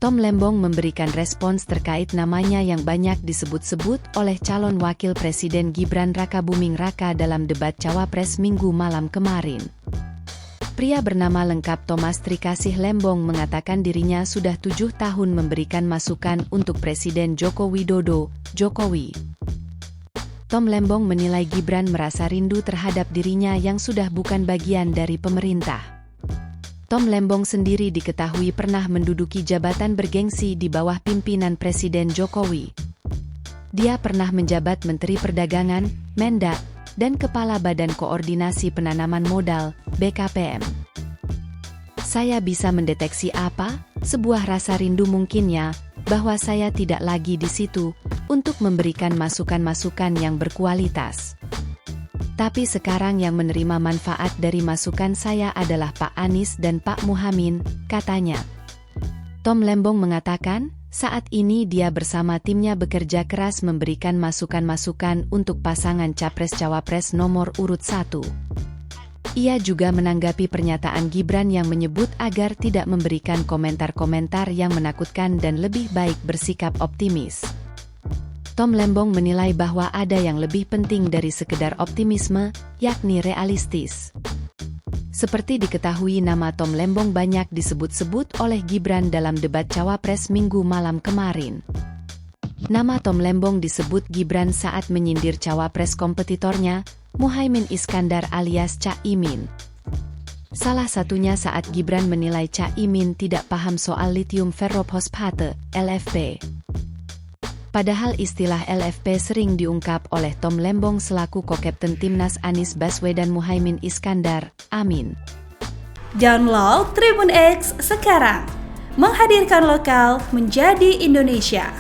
Tom Lembong memberikan respons terkait namanya yang banyak disebut-sebut oleh calon wakil presiden Gibran Rakabuming Raka dalam debat Cawapres Minggu malam kemarin. Pria bernama lengkap Thomas Trikasih Lembong mengatakan dirinya sudah 7 tahun memberikan masukan untuk Presiden Joko Widodo, Jokowi. Tom Lembong menilai Gibran merasa rindu terhadap dirinya yang sudah bukan bagian dari pemerintah. Tom Lembong sendiri diketahui pernah menduduki jabatan bergengsi di bawah pimpinan Presiden Jokowi. Dia pernah menjabat Menteri Perdagangan, Mendak, dan Kepala Badan Koordinasi Penanaman Modal, BKPM. Saya bisa mendeteksi apa? Sebuah rasa rindu mungkinnya, bahwa saya tidak lagi di situ, untuk memberikan masukan-masukan yang berkualitas. Tapi sekarang yang menerima manfaat dari masukan saya adalah Pak Anies dan Pak Muhaimin, katanya. Tom Lembong mengatakan, saat ini dia bersama timnya bekerja keras memberikan masukan-masukan untuk pasangan Capres-Cawapres nomor urut 1. Ia juga menanggapi pernyataan Gibran yang menyebut agar tidak memberikan komentar-komentar yang menakutkan dan lebih baik bersikap optimis. Tom Lembong menilai bahwa ada yang lebih penting dari sekedar optimisme, yakni realistis. Seperti diketahui nama Tom Lembong banyak disebut-sebut oleh Gibran dalam debat Cawapres Minggu malam kemarin. Nama Tom Lembong disebut Gibran saat menyindir Cawapres kompetitornya, Muhaimin Iskandar alias Cak Imin. Salah satunya saat Gibran menilai Cak Imin tidak paham soal lithium ferrophosphate, LFP. Padahal istilah LFP sering diungkap oleh Tom Lembong selaku co-kapten Timnas Anies Baswedan Muhaimin Iskandar, Amin. Download Tribun X sekarang, menghadirkan lokal menjadi Indonesia.